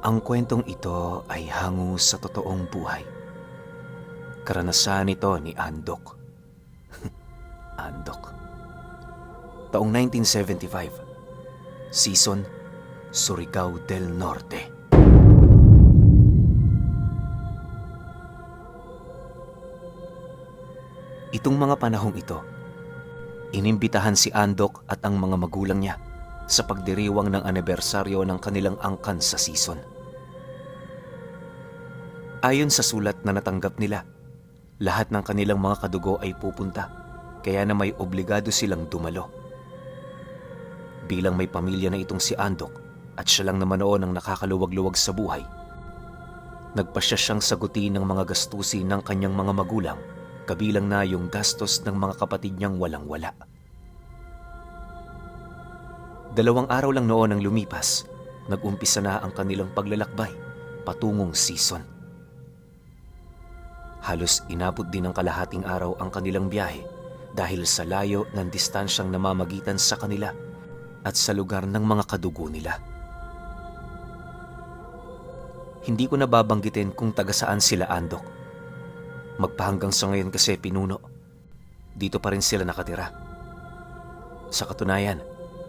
Ang kwentong ito ay hango sa totoong buhay. Karanasan ito ni Andok. Andok. Taong 1975. Season, Surigao del Norte. Itong mga panahong ito, inimbitahan si Andok at ang mga magulang niya sa pagdiriwang ng anibersaryo ng kanilang angkan sa season. Ayon sa sulat na natanggap nila, lahat ng kanilang mga kadugo ay pupunta, kaya na may obligado silang dumalo. Bilang may pamilya na itong si Andok at siya lang naman noon ang nakakaluwag-luwag sa buhay, nagpasya siyang sagutin ng mga gastusin ng kanyang mga magulang, kabilang na yung gastos ng mga kapatid niyang walang-wala. 2 araw lang noon ang lumipas, nag-umpisa na ang kanilang paglalakbay patungong season. Halos inabot din ng kalahating araw ang kanilang biyahe dahil sa layo ng distansyang namamagitan sa kanila at sa lugar ng mga kadugo nila. Hindi ko na babanggitin kung taga saan sila Andok. Magpahanggang sa ngayon kasi pinuno. Dito pa rin sila nakatira. Sa katunayan,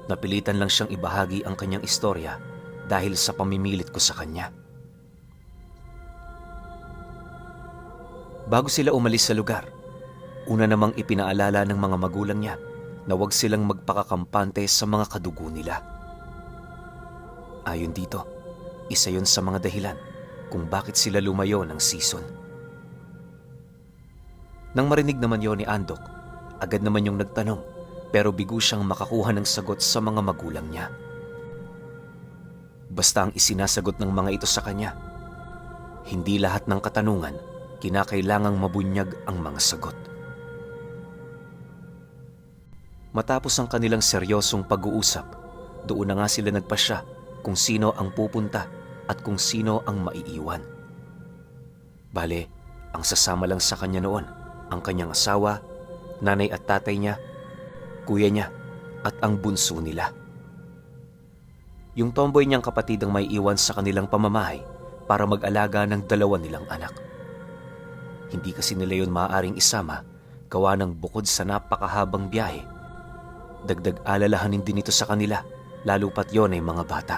napilitan lang siyang ibahagi ang kanyang istorya dahil sa pamimilit ko sa kanya. Bago sila umalis sa lugar, una namang ipinaalala ng mga magulang niya na huwag silang magpakakampante sa mga kadugo nila. Ayon dito, isa yon sa mga dahilan kung bakit sila lumayo ng season. Nang marinig naman yon ni Andok, agad naman yung nagtanong, pero bigo siyang makakuha ng sagot sa mga magulang niya. Basta ang isinasagot ng mga ito sa kanya, hindi lahat ng katanungan kinakailangang mabunyag ang mga sagot. Matapos ang kanilang seryosong pag-uusap, doon na nga sila nagpasya kung sino ang pupunta at kung sino ang maiiwan. Bale, ang sasama lang sa kanya noon, ang kanyang asawa, nanay at tatay niya, kuya niya, at ang bunso nila. Yung tomboy niyang kapatid ang may iwan sa kanilang pamamahay para mag-alaga ng 2 nilang anak. Hindi kasi nila yun maaaring isama gawa ng bukod sa napakahabang biyahe. Dagdag alalahanin din ito sa kanila, lalo pat yon ay mga bata.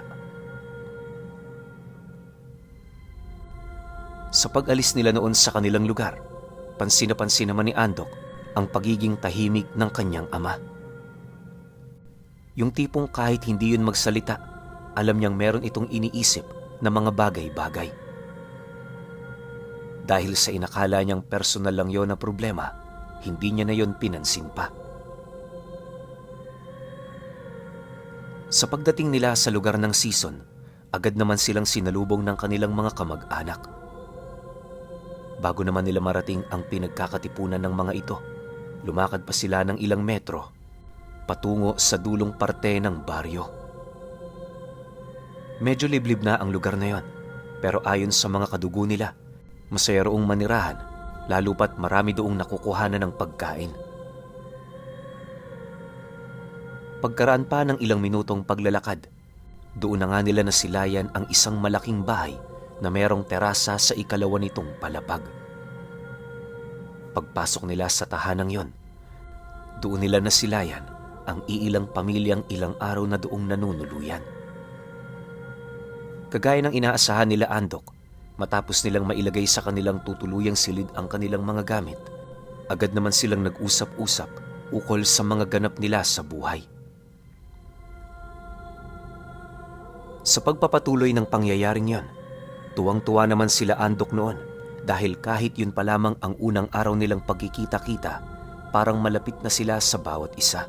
Sa pag-alis nila noon sa kanilang lugar, pansin na pansin naman ni Andok ang pagiging tahimik ng kanyang ama. Yung tipong kahit hindi yun magsalita, alam niyang meron itong iniisip na mga bagay-bagay. Dahil sa inakala niyang personal lang yon na problema, hindi niya na yon pinansin pa. Sa pagdating nila sa lugar ng season, agad naman silang sinalubong ng kanilang mga kamag-anak. Bago naman nila marating ang pinagkakatipunan ng mga ito, lumakad pa sila ng ilang metro patungo sa dulong parte ng baryo. Medyo liblib na ang lugar na yon, pero ayon sa mga kadugo nila, masaya roong manirahan, lalo pat marami doong nakukuhanan ng pagkain. Pagkaraan pa ng ilang minutong paglalakad, doon na nga nila nasilayan ang isang malaking bahay na merong terasa sa ikalawa nitong palapag. Pagpasok nila sa tahanang yon, doon nila nasilayan ang iilang pamilyang ilang araw na doong nanunuluyan. Kagaya ng inaasahan nila Andok, matapos nilang mailagay sa kanilang tutuluyang silid ang kanilang mga gamit, agad naman silang nag-usap-usap ukol sa mga ganap nila sa buhay. Sa pagpapatuloy ng pangyayaring yon, tuwang-tuwa naman sila Andok noon dahil kahit yun pa lamang ang unang araw nilang pagkikita-kita, parang malapit na sila sa bawat isa.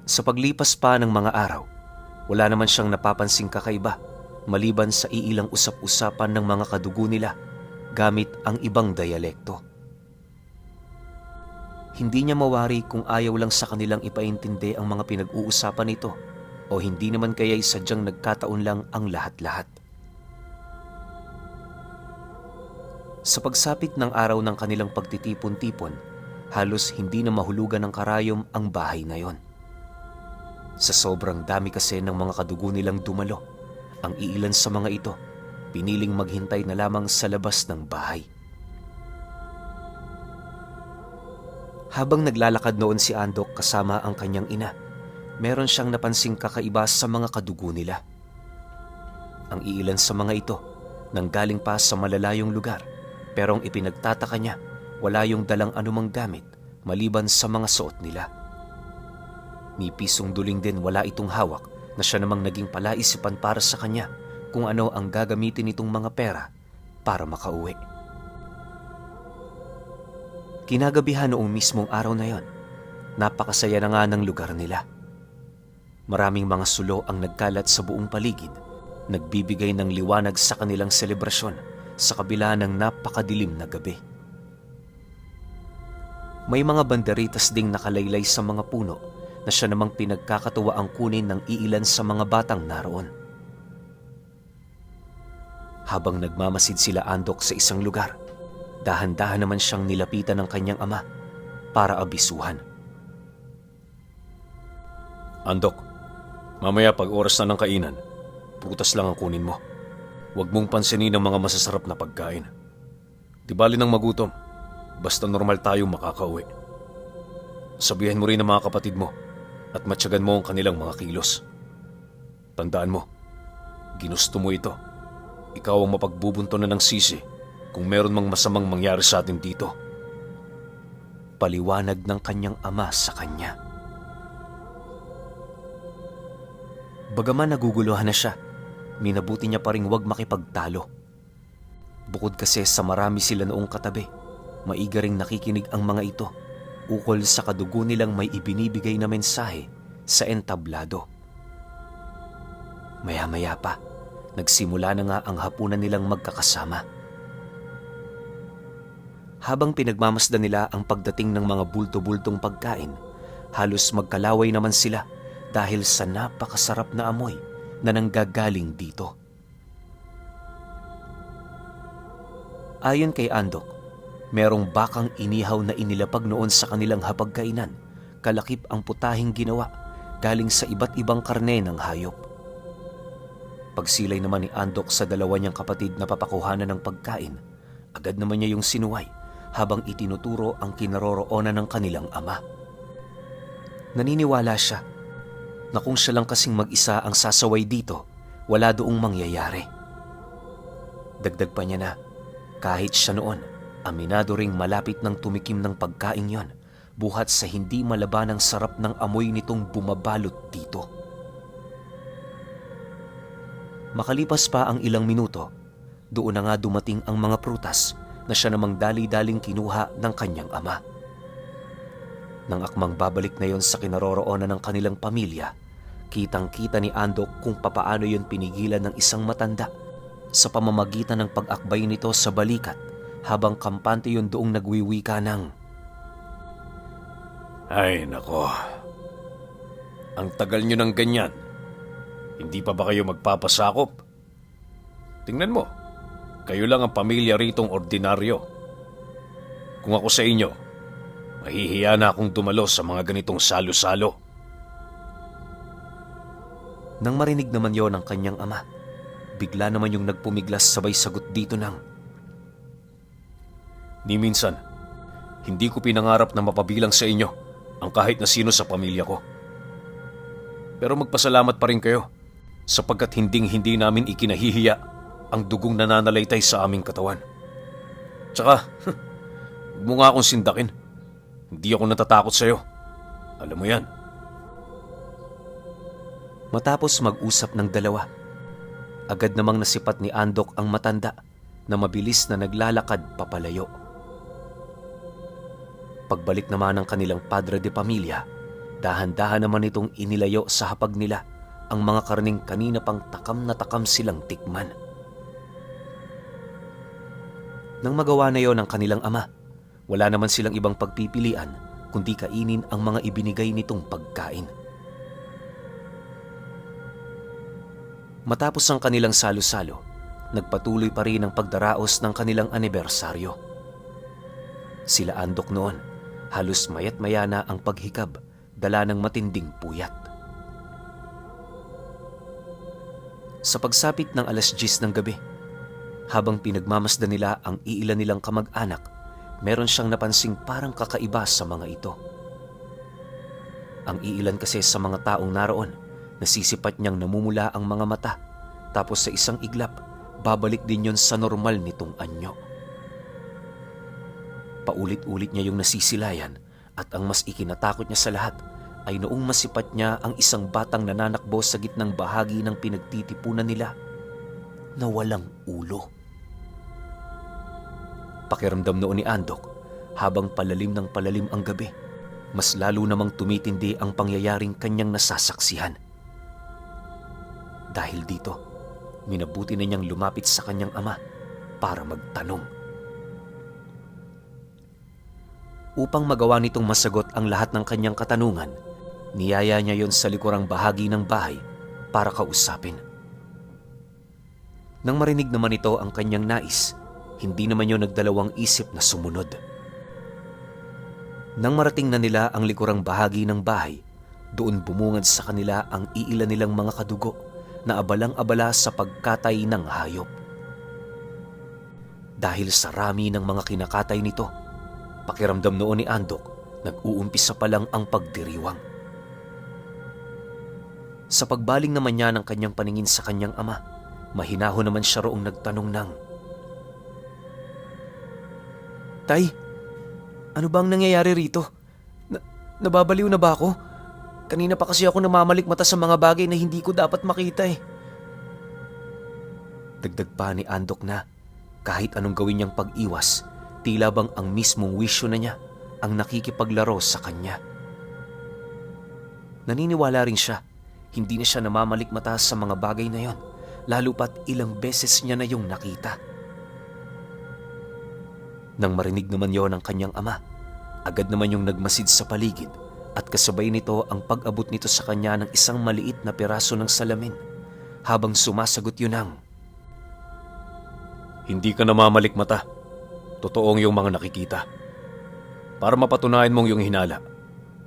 Sa paglipas pa ng mga araw, wala naman siyang napapansing kakaiba maliban sa iilang usap-usapan ng mga kadugo nila gamit ang ibang dialekto. Hindi niya mawari kung ayaw lang sa kanilang ipaintindi ang mga pinag-uusapan nito o hindi naman kaya'y sadyang nagkataon lang ang lahat-lahat. Sa pagsapit ng araw ng kanilang pagtitipon-tipon, halos hindi na mahulugan ng karayom ang bahay na yon. Sa sobrang dami kasi ng mga kadugo nilang dumalo, ang iilan sa mga ito piniling maghintay na lamang sa labas ng bahay. Habang naglalakad noon si Andok kasama ang kanyang ina, meron siyang napansing kakaiba sa mga kadugo nila. Ang iilan sa mga ito nanggaling pa sa malalayong lugar, pero ang ipinagtataka niya, wala yung dalang anumang gamit maliban sa mga suot nila. Ni pisong duling din wala itong hawak na siya namang naging palaisipan para sa kanya kung ano ang gagamitin nitong mga pera para makauwi. Kinagabihan noong mismong araw na yon, napakasaya na nga ng lugar nila. Maraming mga sulo ang nagkalat sa buong paligid, nagbibigay ng liwanag sa kanilang selebrasyon sa kabila ng napakadilim na gabi. May mga banderitas ding nakalaylay sa mga puno na siya namang pinagkakatuwa ang kunin ng iilan sa mga batang naroon. Habang nagmamasid sila Andok sa isang lugar, dahan-dahan naman siyang nilapitan ng kanyang ama para abisuhan. Andok, mamaya pag oras na ng kainan, prutas lang ang kunin mo. Huwag mong pansinin ang mga masasarap na pagkain. Di bali ng magutom, basta normal tayong makakauwi. Sabihan mo rin ang mga kapatid mo at matyagan mo ang kanilang mga kilos. Tandaan mo, ginusto mo ito. Ikaw ang mapagbubunto na ng sisi kung meron mang masamang mangyari sa atin dito. Paliwanag ng kanyang ama sa kanya. Bagaman naguguluhan na siya, minabuti niya pa ring huwag makipagtalo. Bukod kasi sa marami sila noong katabi, maiga ring nakikinig ang mga ito ukol sa kadugo nilang may ibinibigay na mensahe sa entablado. Maya-maya pa, nagsimula na nga ang hapunan nilang magkakasama. Habang pinagmamasdan nila ang pagdating ng mga bulto-bultong pagkain, halos magkalaway naman sila dahil sa napakasarap na amoy na nanggagaling dito. Ayon kay Andok, merong bakang inihaw na inilapag noon sa kanilang hapagkainan, kalakip ang putahing ginawa galing sa iba't ibang karne ng hayop. Pagsilay naman ni Andok sa dalawa niyang kapatid na papakuhanan ng pagkain, agad naman niya yung sinuway habang itinuturo ang kinaroroonan ng kanilang ama. Naniniwala siya na kung siya lang kasing mag-isa ang sasaway dito, wala doong mangyayari. Dagdag pa niya na kahit siya noon, aminado ring malapit ng tumikim ng pagkain yon, buhat sa hindi malaban ang sarap ng amoy nitong bumabalot dito. Makalipas pa ang ilang minuto, doon na nga dumating ang mga prutas na siya namang dali-daling kinuha ng kanyang ama. Nang akmang babalik na yon sa kinaroroonan ng kanilang pamilya, kitang-kita ni Andok kung papaano yon pinigilan ng isang matanda sa pamamagitan ng pag-akbay nito sa balikat habang kampante yon doong nagwiwika ng, Ay nako, ang tagal nyo ng ganyan. Hindi pa ba kayo magpapasakop? Tingnan mo, kayo lang ang pamilya ritong ordinaryo. Kung ako sa inyo, mahihiya na akong dumalo sa mga ganitong salo-salo. Nang marinig naman yon ng kanyang ama, bigla naman yung nagpumiglas sabay sagot dito ng, Ni minsan, hindi ko pinangarap na mapabilang sa inyo ang kahit na sino sa pamilya ko. Pero magpasalamat pa rin kayo sapagkat hinding-hindi namin ikinahihiya ang dugong nananalaytay sa aming katawan. Tsaka, huwag mo nga akong sindakin. Hindi ako natatakot sa'yo. Alam mo yan. Matapos mag-usap ng dalawa, agad namang nasipat ni Andok ang matanda na mabilis na naglalakad papalayo. Pagbalik naman ng kanilang padre de pamilya, dahan-dahan naman itong inilayo sa hapag nila ang mga karning kanina pang takam na takam silang tikman. Nang magawa na yon ng kanilang ama, wala naman silang ibang pagpipilian kundi kainin ang mga ibinigay nitong pagkain. Matapos ang kanilang salo-salo, nagpatuloy pa rin ang pagdaraos ng kanilang anibersaryo. Sila Andok noon, halos mayat-maya na ang paghikab, dala ng matinding puyat. Sa pagsapit ng 10:00 ng gabi, habang pinagmamasdan nila ang iilan nilang kamag-anak, meron siyang napansing parang kakaiba sa mga ito. Ang iilan kasi sa mga taong naroon, nasisipat niyang namumula ang mga mata, tapos sa isang iglap, babalik din yon sa normal nitong anyo. Paulit-ulit niya yung nasisilayan at ang mas ikinatakot niya sa lahat ay noong masipat niya ang isang batang nananakbo sa gitnang bahagi ng pinagtitipunan nila na walang ulo. Pakiramdam noon ni Andok, habang palalim ng palalim ang gabi, mas lalo namang tumitindi ang pangyayaring kanyang nasasaksihan. Dahil dito, minabuti na niyang lumapit sa kanyang ama para magtanong. Upang magawa nitong masagot ang lahat ng kanyang katanungan, niyaya niya yon sa likurang bahagi ng bahay para kausapin. Nang marinig naman ito ang kanyang nais, hindi naman yon nagdalawang isip na sumunod. Nang marating na nila ang likurang bahagi ng bahay, doon bumungad sa kanila ang iilan nilang mga kadugo na abalang-abala sa pagkatay ng hayop. Dahil sa rami ng mga kinakatay nito, pakiramdam noon ni Andok, nag-uumpisa pa lang ang pagdiriwang. Sa pagbaling naman niya ng kanyang paningin sa kanyang ama, mahinahon naman siya roong nagtanong ng, "Tay, ano bang nangyayari rito? Nababaliw na ba ako? Kanina pa kasi ako namamalik mata sa mga bagay na hindi ko dapat makita eh." Dagdag pa ni Andok na kahit anong gawin niyang pag-iwas, tila bang ang mismong wisyo na niya ang nakikipaglaro sa kanya. Naniniwala rin siya, hindi na siya namamalik mata sa mga bagay na yon, lalo pat ilang beses niya na yung nakita. Nang marinig naman yon ng kanyang ama, agad naman yung nagmasid sa paligid at kasabay nito ang pag-abot nito sa kanya ng isang maliit na piraso ng salamin habang sumasagot yun ng, Hindi ka namamalik mata. Totoong yung mga nakikita. Para mapatunayan mong yung hinala,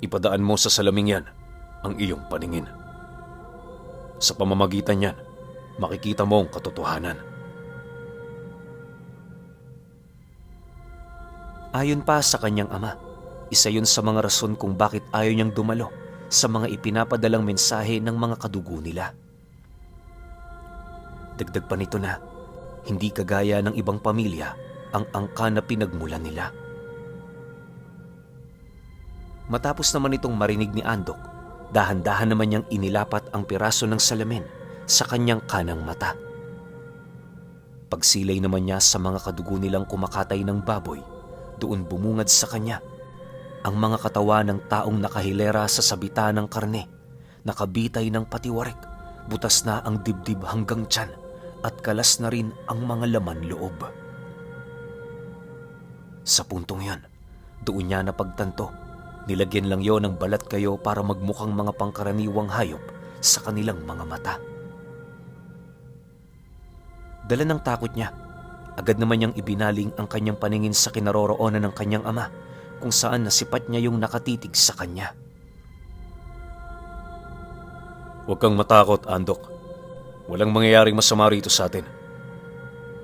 ipadaan mo sa salaming yan ang iyong paningin. Sa pamamagitan yan, makikita mo ang katotohanan. Ayon pa sa kanyang ama, isa yun sa mga rason kung bakit ayaw niyang dumalo sa mga ipinapadalang mensahe ng mga kadugo nila. Dagdag pa nito na, hindi kagaya ng ibang pamilya ang angka na pinagmulan nila. Matapos naman itong marinig ni Andok, dahan-dahan naman niyang inilapat ang piraso ng salamin sa kanyang kanang mata. Pagsilay naman niya sa mga kadugo nilang kumakatay ng baboy, doon bumungad sa kanya ang mga katawan ng taong nakahilera sa sabita ng karne, nakabitay ng patiwarik, butas na ang dibdib hanggang tiyan at kalas na rin ang mga laman loob. Sa puntong yon, doon niya napagtanto, nilagyan lang yon ng balat kayo para magmukhang mga pangkaraniwang hayop sa kanilang mga mata. Dala ng takot niya, agad naman niyang ibinaling ang kanyang paningin sa kinaroroonan ng kanyang ama, kung saan nasipat niya yung nakatitig sa kanya. Huwag kang matakot, Andok. Walang mangyayaring masama rito sa atin.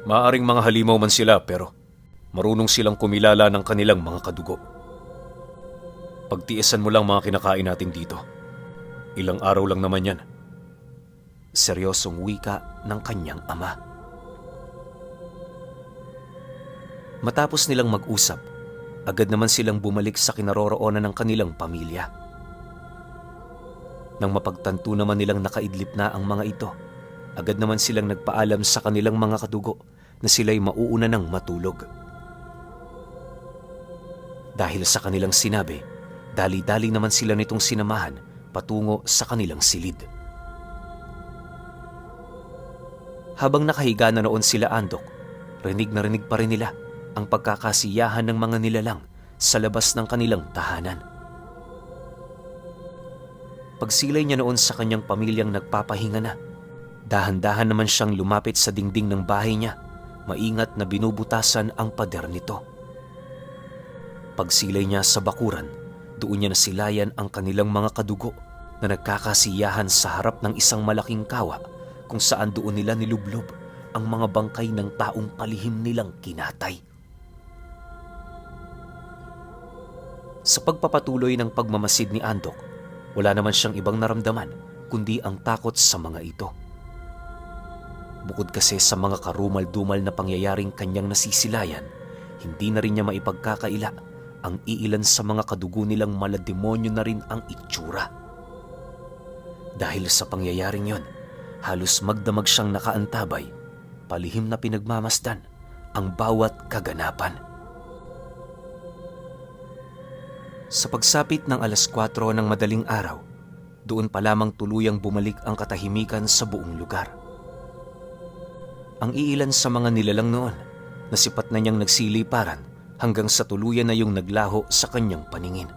Maaaring mga halimaw man sila pero marunong silang kumilala ng kanilang mga kadugo. Pagtiisan mo lang mga kinakain natin dito. Ilang araw lang naman yan. Seryosong wika ng kanyang ama. Matapos nilang mag-usap, agad naman silang bumalik sa kinaroroonan ng kanilang pamilya. Nang mapagtanto naman nilang nakaidlip na ang mga ito, agad naman silang nagpaalam sa kanilang mga kadugo na sila'y mauuna ng matulog. Dahil sa kanilang sinabi, dali-dali naman sila nitong sinamahan patungo sa kanilang silid. Habang nakahiga na noon sila Andok, rinig na rinig pa rin nila ang pagkakasiyahan ng mga nilalang sa labas ng kanilang tahanan. Pagsilay niya noon sa kanyang pamilyang nagpapahinga na, dahan-dahan naman siyang lumapit sa dingding ng bahay niya, maingat na binubutasan ang pader nito. Pagsilay niya sa bakuran, doon niya nasilayan ang kanilang mga kadugo na nagkakasiyahan sa harap ng isang malaking kawa kung saan doon nila nilublob ang mga bangkay ng taong palihim nilang kinatay. Sa pagpapatuloy ng pagmamasid ni Andok, wala naman siyang ibang naramdaman kundi ang takot sa mga ito. Bukod kasi sa mga karumal-dumal na pangyayaring kanyang nasisilayan, hindi na rin niya maipagkakaila ang iilan sa mga kadugo nilang malademonyo na rin ang itsura. Dahil sa pangyayaring yon, halos magdamag siyang nakaantabay, palihim na pinagmamasdan ang bawat kaganapan. Sa pagsapit ng 4:00 ng madaling araw, doon pa lamang tuluyang bumalik ang katahimikan sa buong lugar. Ang iilan sa mga nilalang noon, nasipat na niyang nagsiliparan hanggang sa tuluyan na yung naglaho sa kanyang paningin.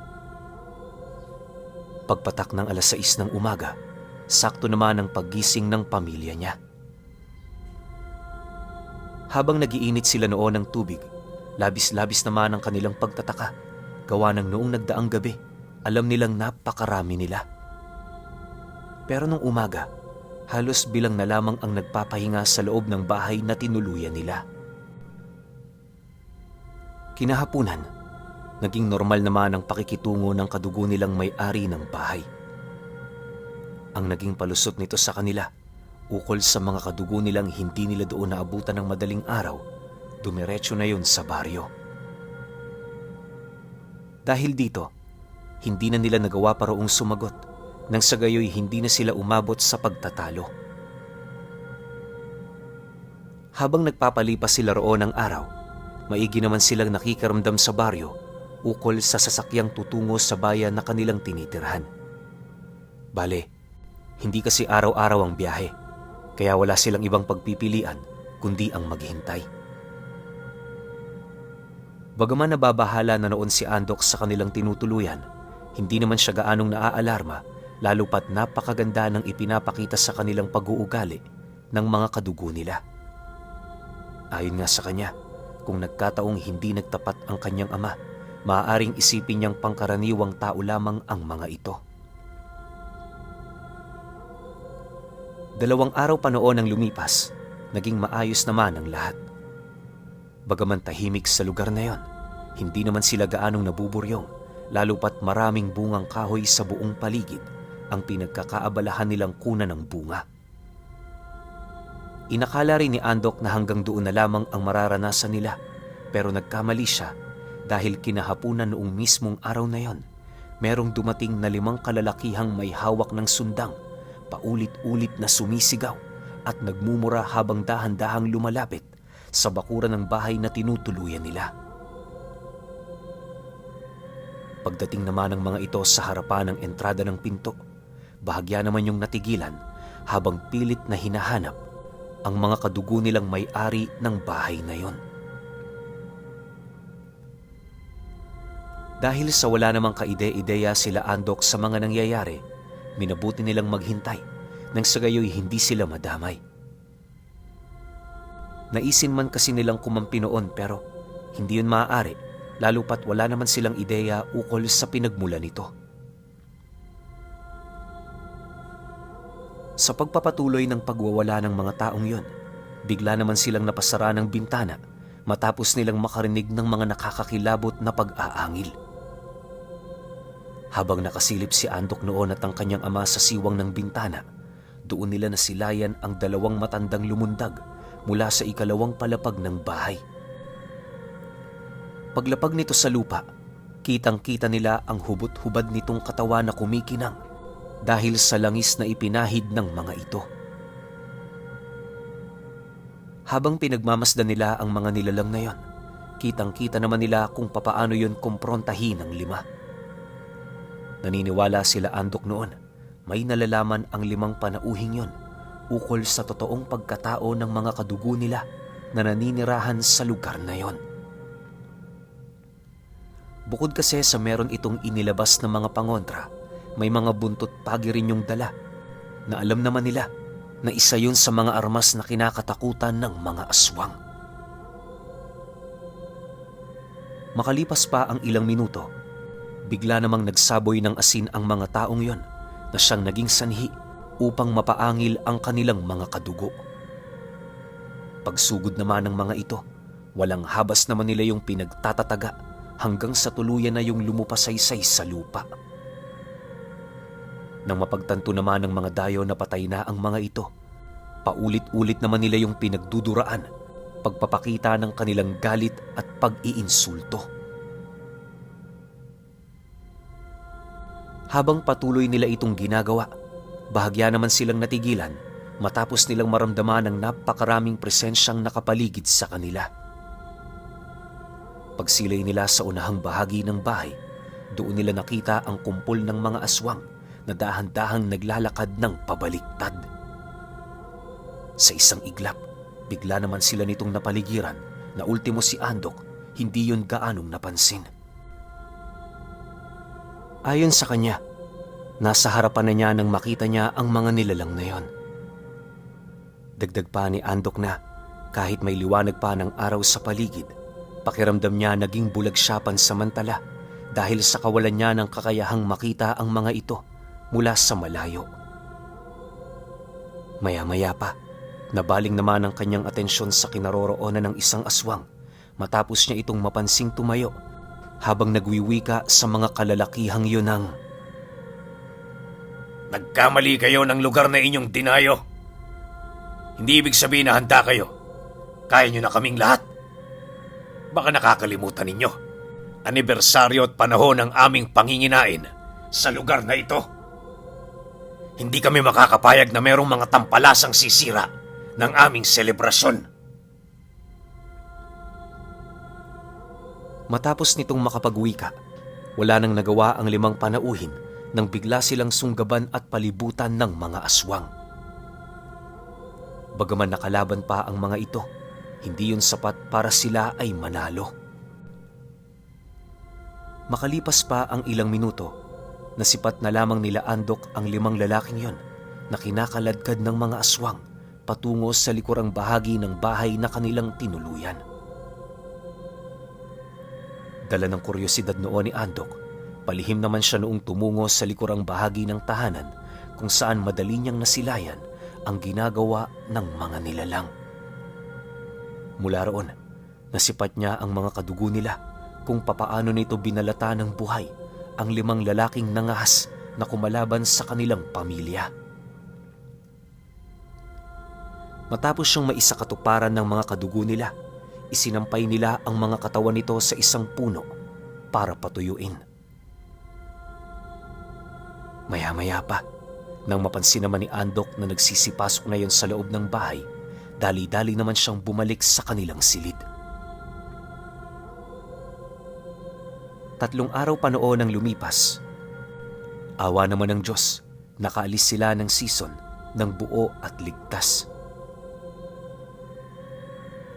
Pagpatak ng 6:00 ng umaga, sakto naman ang paggising ng pamilya niya. Habang nagiinit sila noon ng tubig, labis-labis naman ang kanilang pagtataka. Gawa ng noong nagdaang gabi, alam nilang napakarami nila. Pero nung umaga, halos bilang na lamang ang nagpapahinga sa loob ng bahay na tinuluyan nila. Kinahapunan, naging normal naman ang pakikitungo ng kadugo nilang may-ari ng bahay. Ang naging palusot nito sa kanila, ukol sa mga kadugo nilang hindi nila doon naabutan ng madaling araw, dumiretso na yun sa baryo. Dahil dito, hindi na nila nagawa pa roong sumagot, nang sa gayoy hindi na sila umabot sa pagtatalo. Habang nagpapalipas sila roon ng araw, maigi naman silang nakikaramdam sa baryo ukol sa sasakyang tutungo sa bayan na kanilang tinitirhan. Bale, hindi kasi araw-araw ang biyahe, kaya wala silang ibang pagpipilian kundi ang maghintay. Bagaman nababahala na noon si Andok sa kanilang tinutuluyan, hindi naman siya gaanong naaalarma, lalo pat napakaganda ng ipinapakita sa kanilang pag-uugali ng mga kadugo nila. Ayon nga sa kanya, kung nagkataong hindi nagtapat ang kanyang ama, maaaring isipin niyang pangkaraniwang tao lamang ang mga ito. 2 araw pa noon ang lumipas, naging maayos naman ang lahat. Bagaman tahimik sa lugar na yon, hindi naman sila gaanong nabuburyong, lalo pat maraming bungang kahoy sa buong paligid ang pinagkakaabalahan nilang kuna ng bunga. Inakala rin ni Andok na hanggang doon na lamang ang mararanasan nila, pero nagkamali siya dahil kinahapunan noong mismong araw na yon, merong dumating na 5 kalalakihang may hawak ng sundang, paulit-ulit na sumisigaw at nagmumura habang dahan-dahang lumalapit sa bakuran ng bahay na tinutuluyan nila. Pagdating naman ng mga ito sa harapan ng entrada ng pinto, bahagya naman yung natigilan habang pilit na hinahanap ang mga kadugo nilang may-ari ng bahay na yon. Dahil sa wala namang kaide-ideya sila Andok sa mga nangyayari, minabuti nilang maghintay nang sa gayoy hindi sila madamay. Naisin man kasi nilang kumampi noon pero hindi yun maaari, lalo pat wala naman silang ideya ukol sa pinagmula nito. Sa pagpapatuloy ng pagwawala ng mga taong yon, bigla naman silang napasara ng bintana matapos nilang makarinig ng mga nakakakilabot na pag-aangil. Habang nakasilip si Andok noon at ang kanyang ama sa siwang ng bintana, doon nila nasilayan ang 2 matandang lumundag mula sa 2 palapag ng bahay. Paglapag nito sa lupa, kitang-kita nila ang hubot-hubad nitong katawan na kumikinang dahil sa langis na ipinahid ng mga ito. Habang pinagmamasdan nila ang mga nilalang na yon, kitang-kita naman nila kung papaano yon kumprontahin ng 5. Naniniwala sila Andok noon, may nalalaman ang 5 panauhing yon ukol sa totoong pagkatao ng mga kadugo nila na naninirahan sa lugar na yon. Bukod kasi sa meron itong inilabas na mga pangontra, may mga buntot pagi rin yung dala na alam naman nila na isa yun sa mga armas na kinakatakutan ng mga aswang. Makalipas pa ang ilang minuto, bigla namang nagsaboy ng asin ang mga taong yon na siyang naging sanhi upang mapaangil ang kanilang mga kadugo. Pagsugod naman ng mga ito, walang habas naman nila yung pinagtatataga hanggang sa tuluyan na yung lumupasaysay sa lupa. Nang mapagtanto naman ng mga dayo na patay na ang mga ito, paulit-ulit naman nila yung pinagduduraan, pagpapakita ng kanilang galit at pag-iinsulto. Habang patuloy nila itong ginagawa, bahagya naman silang natigilan matapos nilang maramdaman ang napakaraming presensyang nakapaligid sa kanila. Pagsilay nila sa unahang bahagi ng bahay, doon nila nakita ang kumpol ng mga aswang na dahan-dahang naglalakad ng pabaliktad. Sa isang iglap, bigla naman sila nitong napaligiran na ultimo si Andok, hindi yun gaanong napansin. Ayon sa kanya, nasa harapan na niya nang makita niya ang mga nilalang na yon. Dagdag pa ni Andok na kahit may liwanag pa ng araw sa paligid, pakiramdam niya naging bulag siya pansamantala dahil sa kawalan niya ng kakayahang makita ang mga ito mula sa malayo. Maya-maya pa, nabaling naman ang kanyang atensyon sa kinaroroonan ng isang aswang matapos niya itong mapansing tumayo habang nagwiwika sa mga kalalakihang yun ng, Nagkamali kayo ng lugar na inyong dinayo. Hindi ibig sabihin na handa kayo. Kaya nyo na kaming lahat. Baka nakakalimutan ninyo. Anibersaryo at panahon ng aming panginginain sa lugar na ito. Hindi kami makakapayag na merong mga tampalasang sisira ng aming selebrasyon. Matapos nitong makapagwika, wala nang nagawa ang 5 panauhin nang bigla silang sunggaban at palibutan ng mga aswang. Bagaman nakalaban pa ang mga ito, hindi yun sapat para sila ay manalo. Makalipas pa ang ilang minuto, nasipat na lamang nila Andok ang 5 lalaking yon na kinakaladkad ng mga aswang patungo sa likurang bahagi ng bahay na kanilang tinuluyan. Dala ng kuryosidad noon ni Andok, palihim naman siya noong tumungo sa likurang bahagi ng tahanan kung saan madali niyang nasilayan ang ginagawa ng mga nilalang. Mula roon, nasipat niya ang mga kadugo nila kung papaano nito binalata ng buhay ang 5 lalaking nangahas na kumalaban sa kanilang pamilya. Matapos siyang maisakatuparan ng mga kadugo nila, isinampay nila ang mga katawan nito sa isang puno para patuyuin. Maya-maya pa, nang mapansin naman ni Andok na nagsisipasok na yon sa loob ng bahay, dali-dali naman siyang bumalik sa kanilang silid. 3 araw pa noon ang lumipas. Awa naman ng Diyos, nakaalis sila ng season ng buo at ligtas.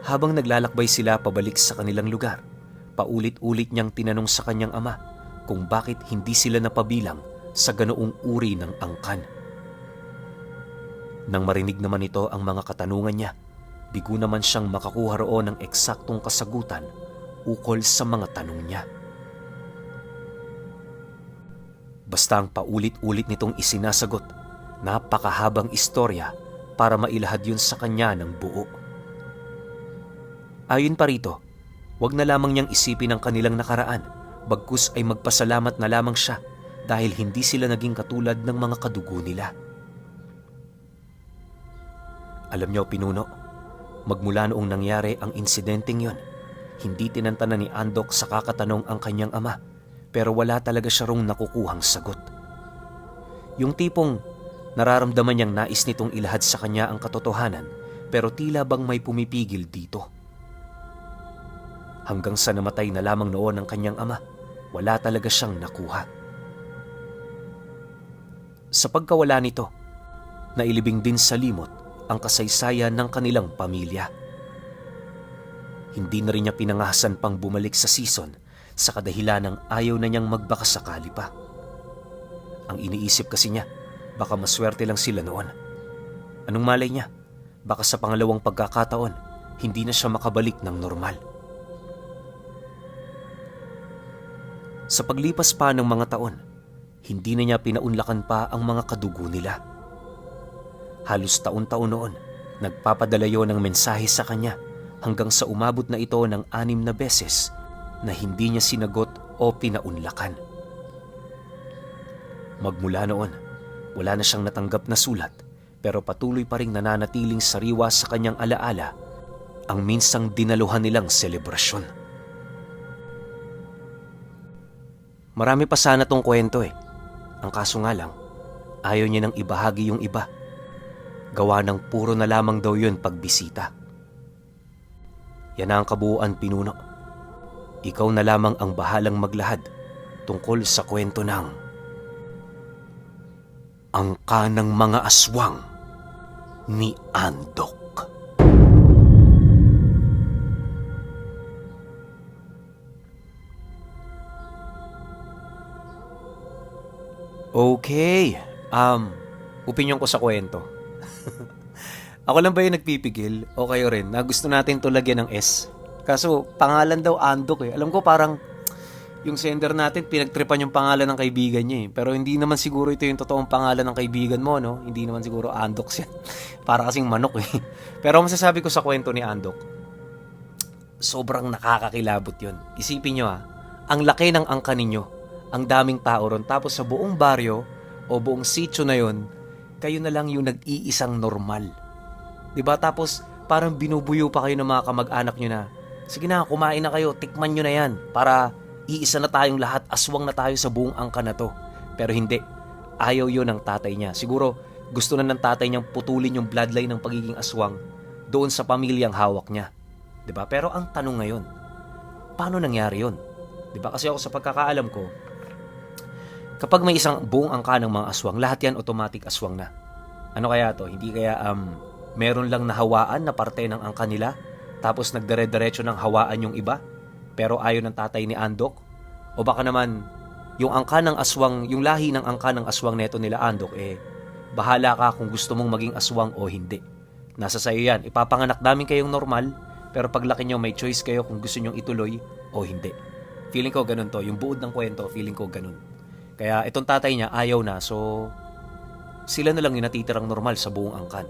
Habang naglalakbay sila pabalik sa kanilang lugar, paulit-ulit niyang tinanong sa kanyang ama kung bakit hindi sila napabilang sa ganoong uri ng angkan. Nang marinig naman ito ang mga katanungan niya, bigo naman siyang makakuha roon ng eksaktong kasagutan ukol sa mga tanong niya. Basta ang paulit-ulit nitong isinasagot, napakahabang istorya para mailahad yun sa kanya ng buo. Ayon pa rito, wag na lamang niyang isipin ang kanilang nakaraan, bagkus ay magpasalamat na lamang siya dahil hindi sila naging katulad ng mga kadugo nila. Alam niyo, Pinuno, magmula noong nangyari ang insidenteng yon, hindi tinantanan ni Andok sa kakatanong ang kanyang ama, pero wala talaga siya rong nakukuhang sagot. Yung tipong nararamdaman niyang nais nitong ilahad sa kanya ang katotohanan, pero tila bang may pumipigil dito. Hanggang sa namatay na lamang noon ang kanyang ama, wala talaga siyang nakuha. Sa pagkawala nito, nailibing din sa limot ang kasaysayan ng kanilang pamilya. Hindi na rin niya pinangahasan pang bumalik sa season sa kadahilan ng ayaw na niyang magbakasakali pa. Ang iniisip kasi niya, baka maswerte lang sila noon. Anong malay niya? Baka sa pangalawang pagkakataon, hindi na siya makabalik ng normal. Sa paglipas pa ng mga taon, hindi na niya pinaunlakan pa ang mga kadugo nila. Halos taon-taon noon, nagpapadala yon ng mensahe sa kanya hanggang sa umabot na ito ng 6 na beses na hindi niya sinagot o pinaunlakan. Magmula noon, wala na siyang natanggap na sulat pero patuloy pa ring nananatiling sariwa sa kanyang alaala ang minsang dinaluhan nilang selebrasyon. Marami pa sana tong kwento eh. Ang kaso nga lang, ayaw niya nang ibahagi yung iba. Gawa ng puro na lamang daw yun pagbisita. Yan ang kabuuan, Pinuno. Ikaw na lamang ang bahalang maglahad tungkol sa kwento ng Angka ng Mga Aswang ni Andok. Okay, opinion ko sa kwento. Ako lang ba yung nagpipigil o kayo rin na gusto natin to lagyan ng S? Kaso pangalan daw Andok eh. Alam ko parang yung sender natin pinagtripan yung pangalan ng kaibigan niya eh. Pero hindi naman siguro ito yung totoong pangalan ng kaibigan mo, no? Hindi naman siguro Andok siya. Para kasing manok eh. Pero ang masasabi ko sa kwento ni Andok, sobrang nakakakilabot yun. Isipin nyo ang laki ng angka ninyo, ang daming tao ron, tapos sa buong baryo o buong sitio na yun, kayo na lang yung nag-iisang normal. 'Di ba? Tapos parang binubuyo pa kayo ng mga kamag-anak nyo na, sige na, kumain na kayo, tikman nyo na yan para iisa na tayong lahat, aswang na tayo sa buong angka na to. Pero hindi, ayaw yun ng tatay niya. Siguro gusto na ng tatay niyang putulin yung bloodline ng pagiging aswang doon sa pamilyang hawak niya. 'Di ba? Pero ang tanong ngayon, paano nangyari yun? 'Di ba? Kasi ako sa pagkakaalam ko, kapag may isang buong angka ng mga aswang, lahat yan automatic aswang na. Ano kaya to? Hindi kaya meron lang nahawaan na parte ng angka nila, tapos nagdire-diretso ng hawaan yung iba, pero ayaw ng tatay ni Andok? O baka naman, yung angka ng aswang, yung lahi ng angka ng aswang neto nila Andok, bahala ka kung gusto mong maging aswang o hindi. Nasa sayo yan. Ipapanganak namin kayong normal, pero paglaki nyo may choice kayo kung gusto nyong ituloy o hindi. Feeling ko ganun to. Yung buod ng kwento, feeling ko ganun. Kaya itong tatay niya ayaw na, so sila na lang yung natitirang normal sa buong angkan.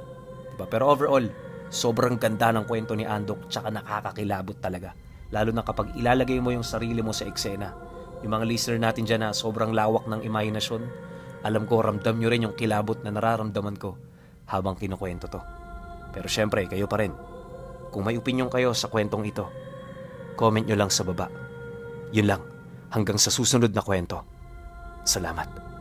Diba? Pero overall, sobrang ganda ng kwento ni Andok, tsaka nakakakilabot talaga. Lalo na kapag ilalagay mo yung sarili mo sa eksena. Yung mga listener natin dyan na sobrang lawak ng imahinasyon, alam ko ramdam nyo rin yung kilabot na nararamdaman ko habang kinukwento to. Pero syempre, kayo pa rin. Kung may opinion kayo sa kwentong ito, comment nyo lang sa baba. Yun lang, hanggang sa susunod na kwento. Salamat.